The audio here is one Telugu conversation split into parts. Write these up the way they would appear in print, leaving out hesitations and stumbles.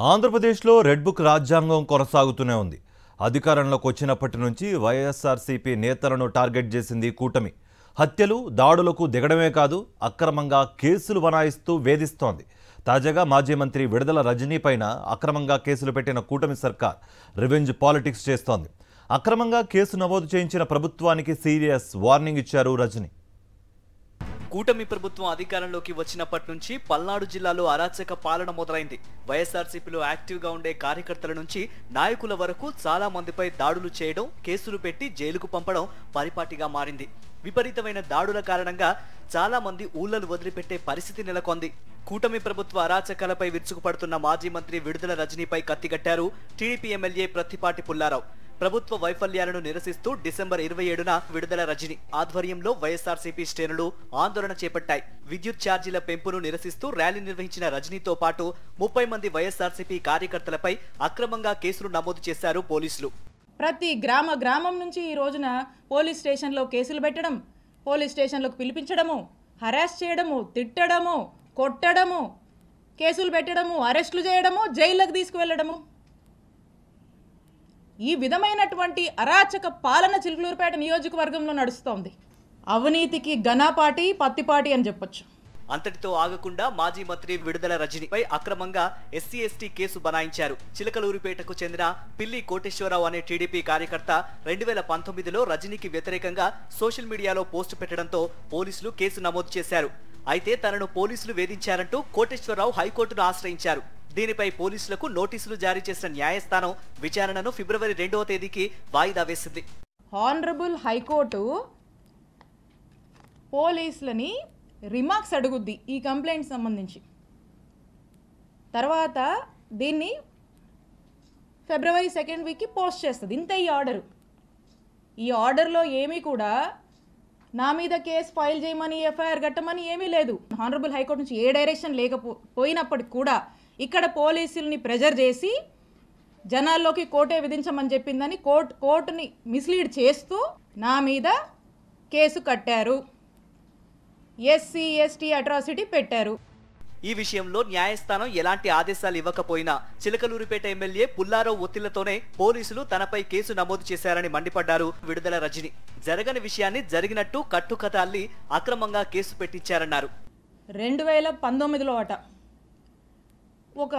ఆంధ్రప్రదేశ్లో రెడ్ బుక్ రాజ్యాంగం కొనసాగుతూనే ఉంది. అధికారంలోకి వచ్చినప్పటి నుంచి వైఎస్ఆర్సీపీ నేతలను టార్గెట్ చేసింది కూటమి. హత్యలు, దాడులకు దిగడమే కాదు, అక్రమంగా కేసులు బనాయిస్తూ వేధిస్తోంది. తాజాగా మాజీ మంత్రి విడుదల రజనీ పైన అక్రమంగా కేసులు పెట్టిన కూటమి సర్కార్ రివెంజ్ పాలిటిక్స్ చేస్తోంది. అక్రమంగా కేసు నమోదు చేయించిన ప్రభుత్వానికి సీరియస్ వార్నింగ్ ఇచ్చారు రజనీ. కూటమి ప్రభుత్వం అధికారంలోకి వచ్చినప్పటి నుంచి పల్నాడు జిల్లాలో అరాచక పాలన మొదలైంది. వైఎస్ఆర్సీపీలో యాక్టివ్గా ఉండే కార్యకర్తల నుంచి నాయకుల వరకు చాలా మందిపై దాడులు చేయడం, కేసులు పెట్టి జైలుకు పంపడం పరిపాటిగా మారింది. విపరీతమైన దాడుల కారణంగా చాలా మంది ఊళ్ళను వదిలిపెట్టే పరిస్థితి నెలకొంది. కూటమి ప్రభుత్వ అరాచకాలపై విరుచుకుపడుతున్న మాజీ మంత్రి విడుదల రజనీపై కత్తిగట్టారు టీడీపీ ఎమ్మెల్యే ప్రత్తిపాటి పుల్లారావు. ప్రభుత్వ వైఫల్యాలను నిరసిస్తూ డిసెంబర్ 27న విడుదల రజనీ ఆధ్వర్యంలో వైఎస్ఆర్సీపీ శ్రేణులు ఆందోళన చేపట్టాయి. విద్యుత్ ఛార్జీల పెంపును నిరసిస్తూ ర్యాలీ నిర్వహించిన రజనీతో పాటు 30 మంది వైఎస్ఆర్సీపీ కార్యకర్తలపై అక్రమంగా కేసులు నమోదు చేశారు పోలీసులు. ప్రతి గ్రామం నుంచి ఈ రోజున పోలీస్ స్టేషన్లో కేసులు పెట్టడం, పోలీస్ స్టేషన్లకు పిలిపించడము, హరాస్ చేయడము, తిట్టడము, కొట్టడము, కేసులు పెట్టడము, అరెస్టులు చేయడము, జైళ్ళకు తీసుకువెళ్ళడము, ఈ విధమైనటువంటి అరాచక పాలన చిలుకలూరుపేట నియోజకవర్గంలో నడుస్తోంది. అవినీతికి ఘనపాటి పత్తిపాటి అని చెప్పొచ్చు. అంతటితో ఆగకుండా మాజీ మంత్రి విడుదల రజనీపై అక్రమంగా ఎస్సీ ఎస్టీ కేసు బనాయించారు. చిలకలూరిపేటకు చెందిన పిల్లి కోటేశ్వరరావు అనే టీడీపీ కార్యకర్త 2019లో రజనీకి వ్యతిరేకంగా సోషల్ మీడియాలో పోస్టు పెట్టడంతో పోలీసులు కేసు నమోదు చేశారు. అయితే తనను పోలీసులు వేధించారంటూ కోటేశ్వరరావు హైకోర్టును ఆశ్రయించారు. దీనిపై పోలీసులకు నోటీసులు జారీ చేసిన న్యాయస్థానం విచారణను ఫిబ్రవరి 2వ తేదీకి వాయిదా వేసింది. హానరబుల్ హైకోర్టు పోలీసులని రిమార్క్స్ అడుగుద్ది ఈ కంప్లైంట్ సంబంధించి. తర్వాత దీన్ని ఫిబ్రవరి 2nd వీక్కి పోస్ట్ చేస్తుంది. ఇంత ఈ ఆర్డరు. ఈ ఆర్డర్లో ఏమీ కూడా నా మీద కేసు ఫైల్ చేయమని, ఎఫ్ఐఆర్ కట్టమని ఏమీ లేదు. హానరబుల్ హైకోర్టు నుంచి ఏ డైరెక్షన్ లేకపోయినప్పటికి కూడా ఇక్కడ పోలీసుల్ని ప్రెజర్ చేసి జనాల్లోకి కోర్టే విధించమని చెప్పిందని కోర్టుని మిస్లీడ్ చేస్తూ నా మీద కేసు కట్టారు, ఎస్సీ ఎస్టీ అట్రాసిటీ పెట్టారు. ఈ విషయంలో న్యాయస్థానం ఎలాంటి ఆదేశాలు ఇవ్వకపోయినా చిలకలూరిపేట ఎమ్మెల్యే పుల్లారావు ఒత్తిళ్లతోనే పోలీసులు తనపై కేసు నమోదు చేశారని మండిపడ్డారు విడుదల రజనీ. జరగని విషయాన్ని జరిగినట్టు కట్టుకథ అల్లి అక్రమంగా కేసు పెట్టించారన్నారు. 2019లో అట ఒక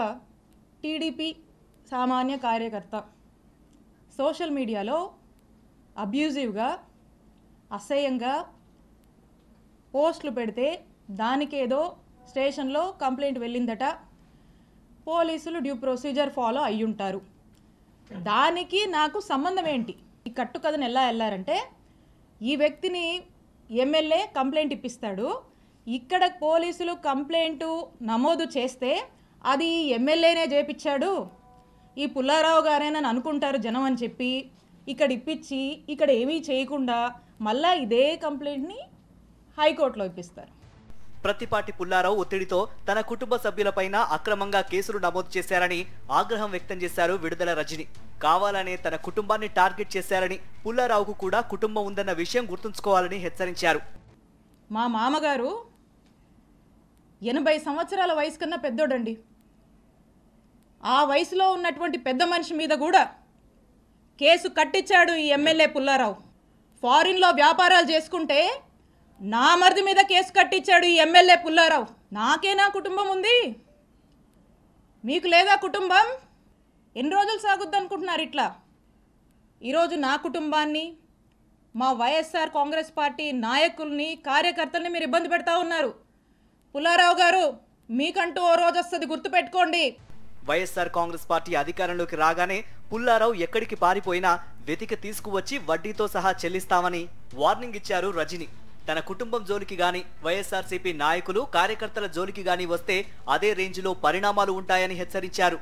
టీడీపీ సామాన్య కార్యకర్త సోషల్ మీడియాలో అబ్యూజివ్గా, అసహ్యంగా పోస్టులు పెడితే దానికేదో స్టేషన్లో కంప్లైంట్ వెళ్ళిందట. పోలీసులు డ్యూ ప్రొసీజర్ ఫాలో అయ్యుంటారు. దానికి నాకు సంబంధం ఏంటి? ఈ కట్టుకథను ఎలా వెళ్ళారంటే, ఈ వ్యక్తిని ఎమ్మెల్యే కంప్లైంట్ ఇప్పిస్తాడు, ఇక్కడ పోలీసులు కంప్లైంటు నమోదు చేస్తే అది ఎమ్మెల్యేనే చేపించాడు, ఈ పుల్లారావు గారేనని అనుకుంటారు జనం అని చెప్పి ఇక్కడ ఇప్పించి ఇక్కడ ఏమీ చేయకుండా మళ్ళా ఇదే కంప్లైంట్ని హైకోర్టులో ఇప్పిస్తారు. ప్రత్తిపాటి పుల్లారావు ఒత్తిడితో తన కుటుంబ సభ్యులపైన అక్రమంగా కేసులు నమోదు చేశారని ఆగ్రహం వ్యక్తం చేశారు విడుదల రజనీ. కావాలనే తన కుటుంబాన్ని టార్గెట్ చేశారని, పుల్లారావుకు కూడా కుటుంబం ఉందన్న విషయం గుర్తుంచుకోవాలని హెచ్చరించారు. మా మామగారు 80 సంవత్సరాల వయసు కన్నా పెద్దోడండి. ఆ వయసులో ఉన్నటువంటి పెద్ద మనిషి మీద కూడా కేసు కట్టించాడు ఈ ఎమ్మెల్యే పుల్లారావు. ఫారిన్లో వ్యాపారాలు చేసుకుంటే నా మరిది మీద కేసు కట్టించాడు ఈ ఎమ్మెల్యే పుల్లారావు. నాకేనా కుటుంబం ఉంది? మీకు లేదా కుటుంబం? ఎన్ని రోజులు సాగుద్ది అనుకుంటున్నారు ఇట్లా? ఈరోజు నా కుటుంబాన్ని, మా వైఎస్ఆర్ కాంగ్రెస్ పార్టీ నాయకుల్ని, కార్యకర్తల్ని మీరు ఇబ్బంది పెడతా ఉన్నారు. పుల్లారావు గారు, మీకంటూ ఓ రోజు వస్తుంది, గుర్తుపెట్టుకోండి. వైఎస్ఆర్ కాంగ్రెస్ పార్టీ అధికారంలోకి రాగానే పుల్లారావు ఎక్కడికి పారిపోయినా వెతికి తీసుకువచ్చి వడ్డీతో సహా చెల్లిస్తామని వార్నింగ్ ఇచ్చారు రజనీ. తన కుటుంబం జోలికి గాని, వైఎస్ఆర్సీపీ నాయకులు, కార్యకర్తల జోలికి గాని వస్తే అదే రేంజ్లో పరిణామాలు ఉంటాయని హెచ్చరించారు.